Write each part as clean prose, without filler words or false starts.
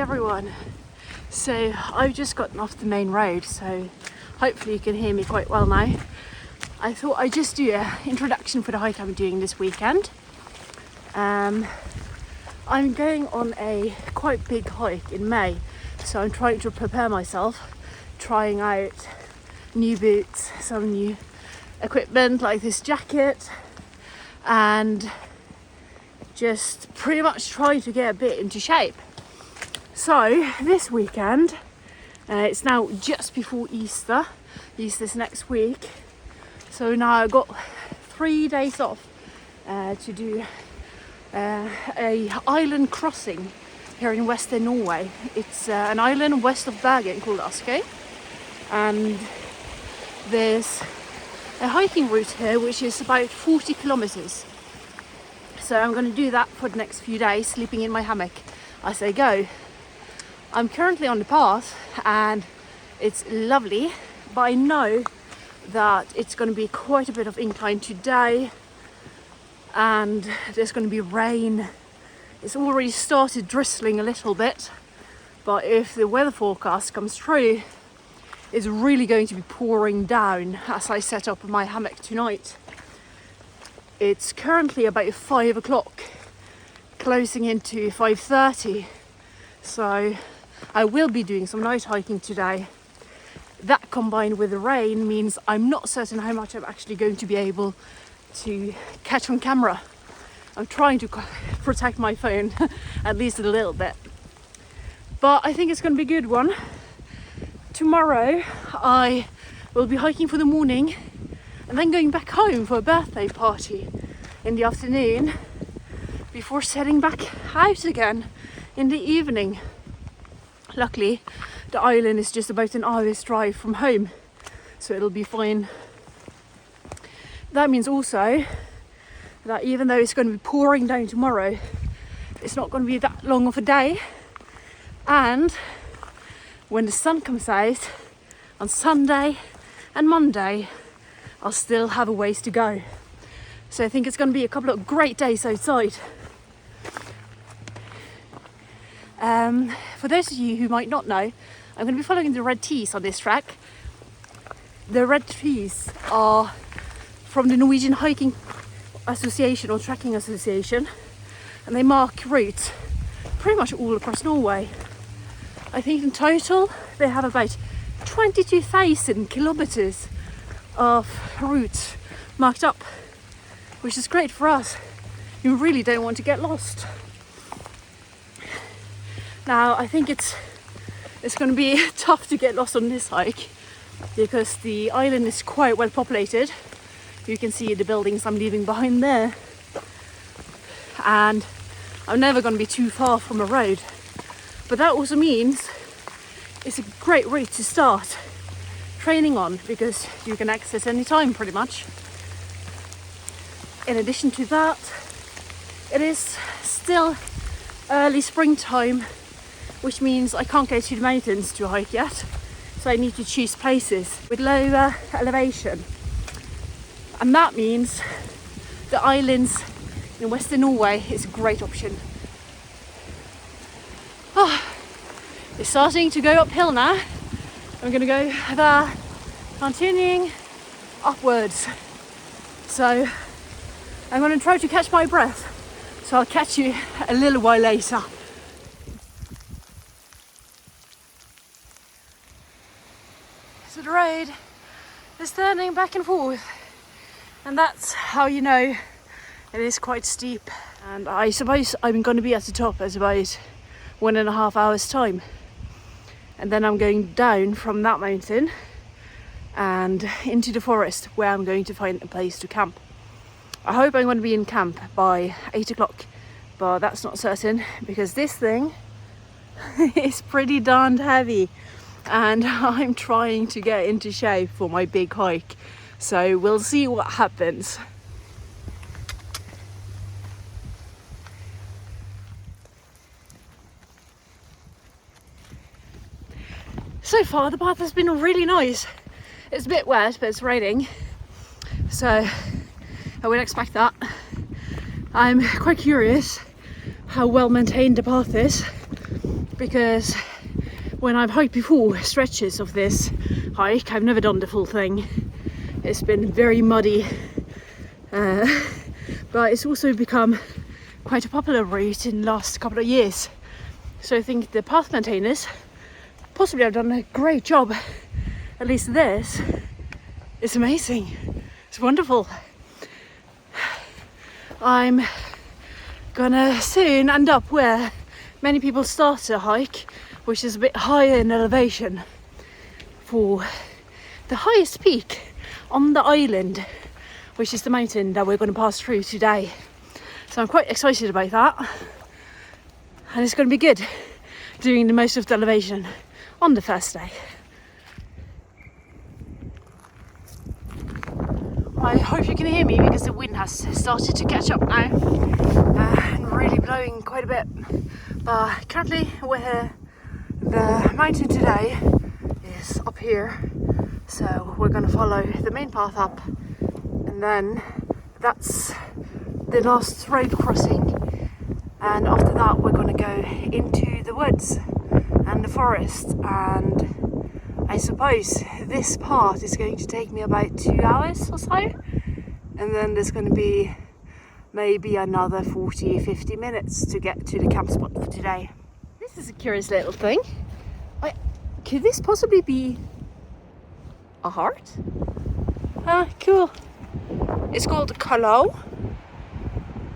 everyone. So I've just gotten off the main road, so hopefully you can hear me quite well now. I thought I'd just do an introduction for the hike I'm doing this weekend. I'm going on a quite big hike in May, so I'm trying to prepare myself, trying out new boots, some new equipment like this jacket, and just pretty much try to get a bit into shape. So this weekend, it's now just before Easter. Easter's next week. So now I've got 3 days off to do a island crossing here in western Norway. It's an island west of Bergen called Askøy, and there's a hiking route here which is about 40 kilometers. So I'm going to do that for the next few days, sleeping in my hammock as I go. I'm currently on the path and it's lovely, but I know that it's going to be quite a bit of incline today and there's going to be rain. It's already started drizzling a little bit, but if the weather forecast comes true, it's really going to be pouring down as I set up my hammock tonight. It's currently about 5 o'clock, closing into 5:30, so I will be doing some night hiking today. That combined with the rain means I'm not certain how much I'm actually going to be able to catch on camera. I'm trying to protect my phone at least a little bit, but I think it's going to be a good one. Tomorrow I will be hiking for the morning and then going back home for a birthday party in the afternoon before setting back out again in the evening. Luckily, the island is just about an hour's drive from home, so it'll be fine. That means also that even though it's going to be pouring down tomorrow, it's not going to be that long of a day, and when the sun comes out on Sunday and Monday, I'll still have a ways to go. So I think it's going to be a couple of great days outside. For those of you who might not know, I'm going to be following the red tees on this track. The red tees are from the Norwegian Hiking Association or Trekking Association, and they mark routes pretty much all across Norway. I think in total they have about 22,000 kilometers of routes marked up, which is great for us. You really don't want to get lost. Now I think it's going to be tough to get lost on this hike because the island is quite well populated. You can see the buildings I'm leaving behind there, and I'm never going to be too far from a road. But that also means it's a great route to start training on because you can access any time pretty much. In addition to that, it is still early springtime, which means I can't go to the mountains to hike yet, so I need to choose places with lower elevation, and that means the islands in western Norway is a great option. It's starting to go uphill now. I'm going to go there, continuing upwards. So I'm going to try to catch my breath. So I'll catch you a little while later. So the road is turning back and forth, and that's how you know it is quite steep. And I suppose I'm going to be at the top at about 1.5 hours time, and then I'm going down from that mountain and into the forest where I'm going to find a place to camp. I hope I'm going to be in camp by 8 o'clock, but that's not certain because this thing is pretty darn heavy and I'm trying to get into shape for my big hike, so we'll see what happens. So far the path has been really nice. It's a bit wet, but it's raining, so I would expect that. I'm quite curious how well maintained the path is. because when I've hiked before stretches of this hike, I've never done the full thing. It's been very muddy, but it's also become quite a popular route in the last couple of years. So I think the path maintainers possibly have done a great job. At least this is amazing. It's wonderful. I'm gonna soon end up where many people start a hike, which is a bit higher in elevation, for the highest peak on the island, which is the mountain that we're going to pass through today. So I'm quite excited about that, and it's going to be good doing the most of the elevation on the first day. I hope you can hear me because the wind has started to catch up now and really blowing quite a bit. But currently the mountain today is up here, so we're going to follow the main path up, and then that's the last road crossing, and after that we're going to go into the woods and the forest, and I suppose this part is going to take me about 2 hours or so, and then there's going to be maybe another 40-50 minutes to get to the camp spot for today. This is a curious little thing. Could this possibly be a heart? Cool. It's called Kalau.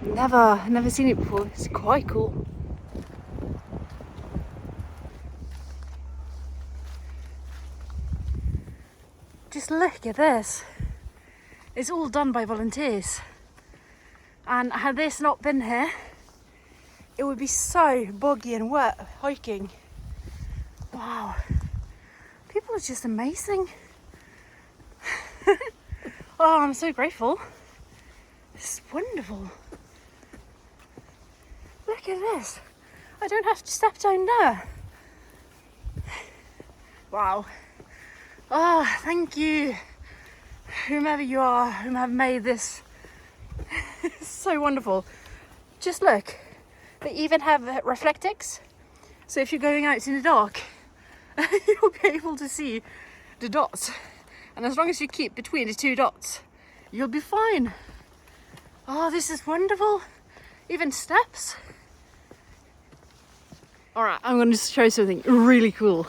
Never seen it before. It's quite cool. Just look at this. It's all done by volunteers. And had this not been here, it would be so boggy and wet hiking. Wow. People are just amazing. Oh, I'm so grateful. It's wonderful. Look at this. I don't have to step down there. Wow. Oh, thank you, whomever you are, whomever made this. It's so wonderful. Just look, they even have reflectix, so if you're going out in the dark you'll be able to see the dots, and as long as you keep between the two dots you'll be fine. Oh, this is wonderful. Even steps. Alright, I'm going to show you something really cool.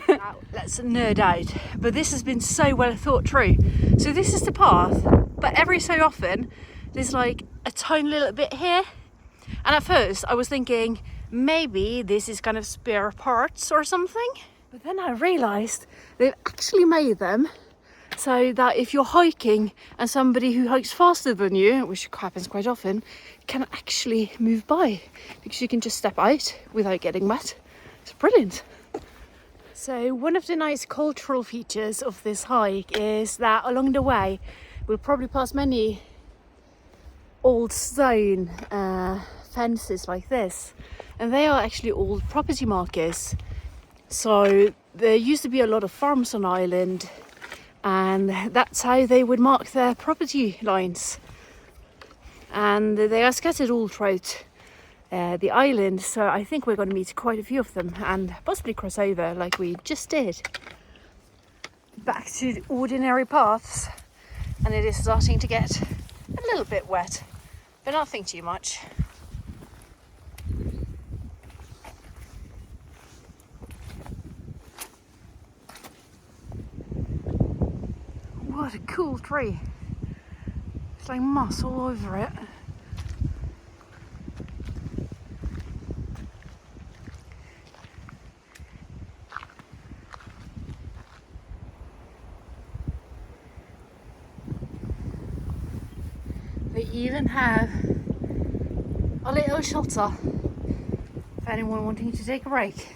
Now, let's nerd out. But this has been so well thought through. So this is the path, but every so often there's like a tiny little bit here. And at first I was thinking maybe this is kind of spare parts or something. But then I realised they've actually made them so that if you're hiking and somebody who hikes faster than you, which happens quite often, can actually move by, because you can just step out without getting wet. It's brilliant. So one of the nice cultural features of this hike is that along the way we'll probably pass many old stone fences like this, and they are actually old property markers. So there used to be a lot of farms on the island, and that's how they would mark their property lines, and they are scattered all throughout the island. So I think we're going to meet quite a few of them and possibly cross over like we just did. Back to the ordinary paths, and it is starting to get a little bit wet, but nothing too much. What a cool tree. It's like moss all over it. They even have a little shelter for anyone wanting to take a break.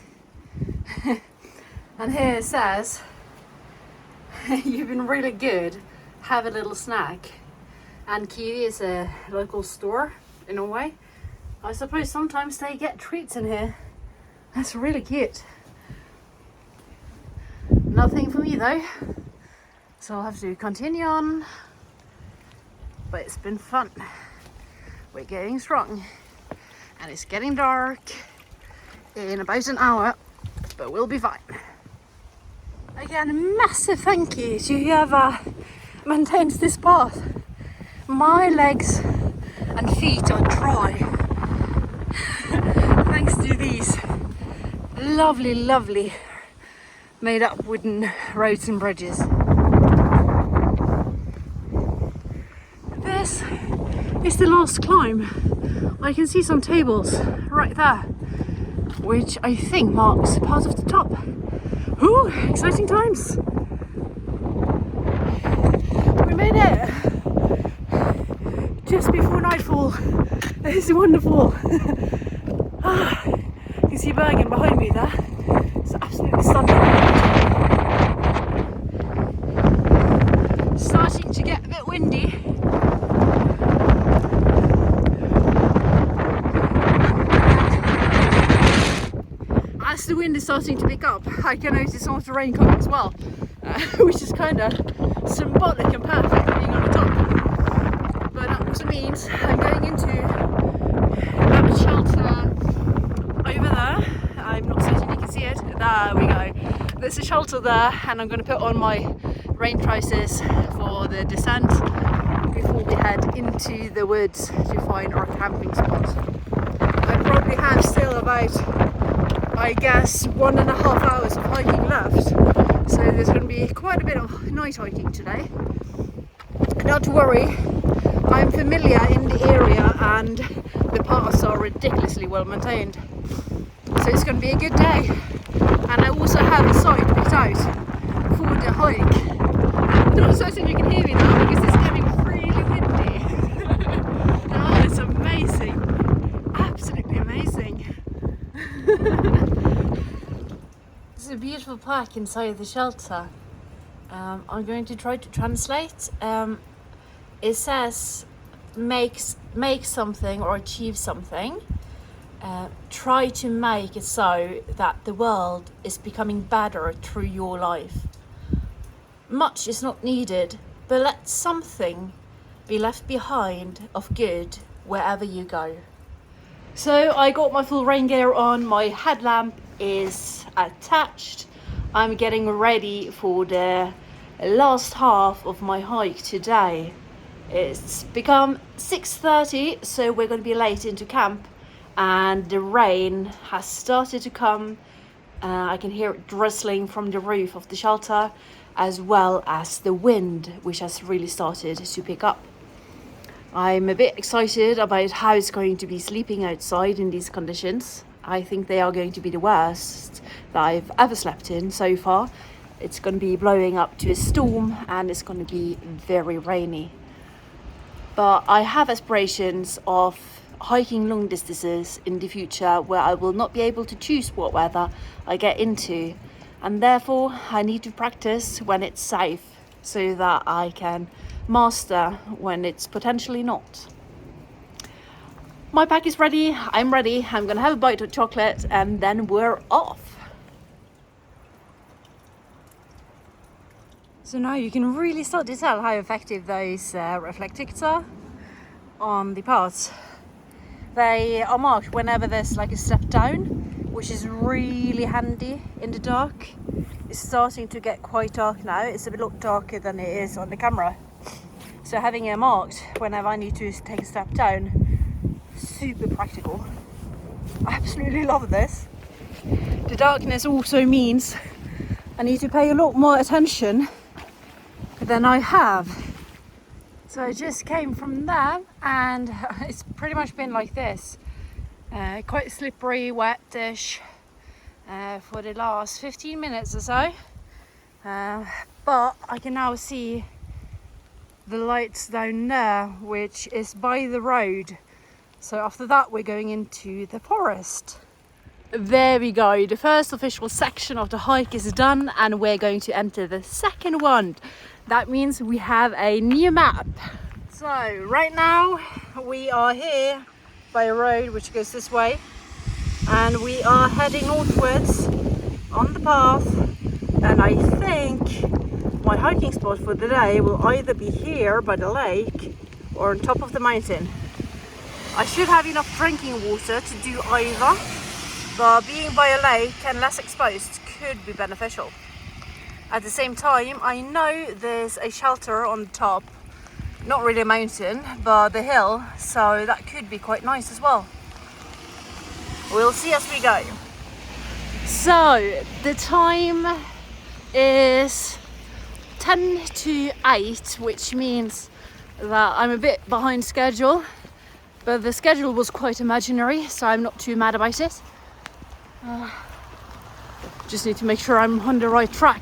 And here it says, you've been really good, have a little snack. And Kiwi is a local store in Norway. I suppose sometimes they get treats in here. That's really cute. Nothing for me though, so I'll have to continue on. But it's been fun. We're getting strong and it's getting dark. in about an hour, but we'll be fine. Again, a massive thank you to whoever maintains this path. My legs and feet are dry thanks to these lovely made up wooden roads and bridges. This is the last climb. I can see some tables right there, which I think marks part of the top. Ooh, exciting times! We made it just before nightfall. It's wonderful. You can see Bergen behind me there. It's absolutely stunning. Starting to get a bit windy. As the wind is starting to pick up, I can notice some of the rain coming as well, which is kind of symbolic and perfect for being on the top. But that also means I'm going into a shelter over there. I'm not certain you can see it. There we go. There's a shelter there, and I'm going to put on my rain trousers for the descent before we head into the woods to find our camping spot. I probably have still about, I guess, 1.5 hours of hiking left, so there's going to be quite a bit of night hiking today. Not to worry, I'm familiar in the area and the paths are ridiculously well maintained, so it's going to be a good day. And I also have a site picked out for the hike. I'm not certain you can hear me now because it's getting really windy. Oh, it's amazing, absolutely amazing. There's a beautiful plaque inside the shelter. I'm going to try to translate. It says, make something or achieve something. Try to make it so that the world is becoming better through your life. Much is not needed, but let something be left behind of good wherever you go. So I got my full rain gear on, my headlamp is attached. I'm getting ready for the last half of my hike today. It's become 6:30, so we're going to be late into camp, and the rain has started to come. I can hear it drizzling from the roof of the shelter, as well as the wind, which has really started to pick up. I'm a bit excited about how it's going to be sleeping outside in these conditions. I think they are going to be the worst that I've ever slept in so far. It's going to be blowing up to a storm and it's going to be very rainy. But I have aspirations of hiking long distances in the future where I will not be able to choose what weather I get into, and therefore I need to practice when it's safe so that I can master when it's potentially not. My pack is ready, I'm ready, I'm gonna have a bite of chocolate and then we're off. So now you can really start to tell how effective those reflectics are on the paths. They are marked whenever there's like a step down, which is really handy in the dark. It's starting to get quite dark now. It's a lot darker than it is on the camera. So having it marked whenever I need to take a step down, super practical. I absolutely love this. The darkness also means I need to pay a lot more attention than I have. So I just came from there and it's pretty much been like this. Quite slippery, wet-ish for the last 15 minutes or so. But I can now see the lights down there, which is by the road. So after that we're going into the forest. There we go, the first official section of the hike is done and we're going to enter the second one. That means we have a new map. So right now we are here by a road which goes this way, and we are heading northwards on the path, and I think my hiking spot for the day will either be here by the lake or on top of the mountain. I should have enough drinking water to do either, but being by a lake and less exposed could be beneficial. At the same time, I know there's a shelter on the top, not really a mountain, but the hill, so that could be quite nice as well. We'll see as we go. So the time is 10 to 8, which means that I'm a bit behind schedule, but the schedule was quite imaginary, so I'm not too mad about it. Just need to make sure I'm on the right track.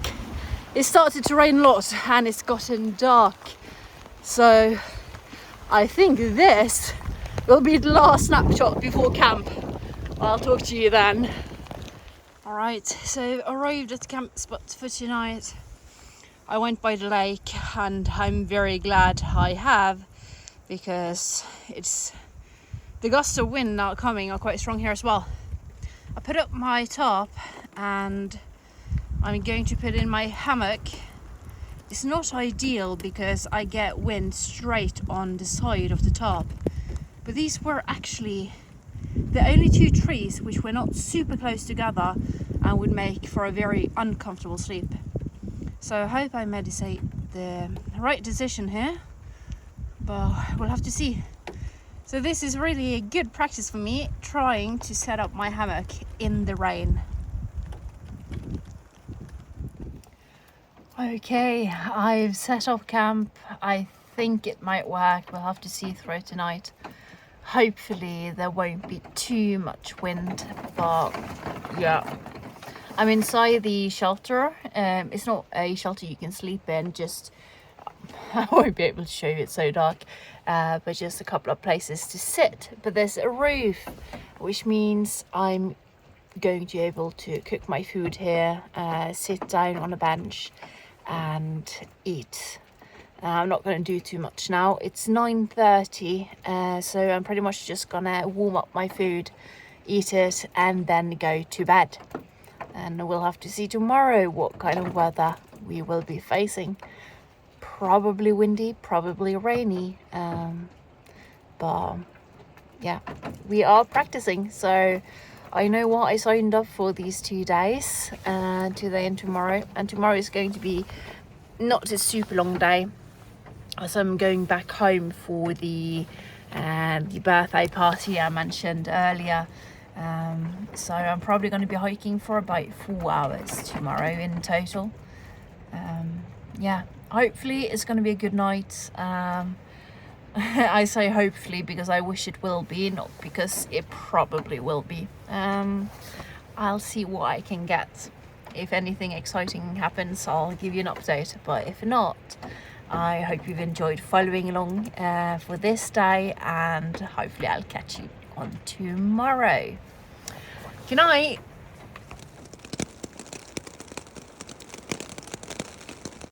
It started to rain a lot and it's gotten dark, so I think this will be the last snapshot before camp. I'll talk to you then. Alright, so arrived at the camp spot for tonight. I went by the lake and I'm very glad I have, because the gusts of wind now coming are quite strong here as well. I put up my top and I'm going to put in my hammock. It's not ideal because I get wind straight on the side of the top, but these were actually the only two trees which were not super close together and would make for a very uncomfortable sleep. So I hope I made the right decision here, but we'll have to see. So this is really a good practice for me, trying to set up my hammock in the rain. Okay, I've set up camp. I think it might work. We'll have to see through tonight. Hopefully there won't be too much wind, but yeah. I'm inside the shelter. It's not a shelter you can sleep in, just I won't be able to show you, it's so dark, but just a couple of places to sit. But there's a roof, which means I'm going to be able to cook my food here, sit down on a bench and eat. I'm not going to do too much now. It's 9:30, so I'm pretty much just gonna warm up my food, eat it, and then go to bed. And we'll have to see tomorrow what kind of weather we will be facing. Probably windy, probably rainy, but yeah, we are practicing. So I know what I signed up for these 2 days, today and tomorrow. And tomorrow is going to be not a super long day, as I'm going back home for the birthday party I mentioned earlier. So I'm probably going to be hiking for about 4 hours tomorrow in total. Yeah, hopefully it's going to be a good night. I say hopefully because I wish it will be, not because it probably will be. I'll see what I can get. If anything exciting happens, I'll give you an update, but if not, I hope you've enjoyed following along for this day, and hopefully I'll catch you on tomorrow. Good night.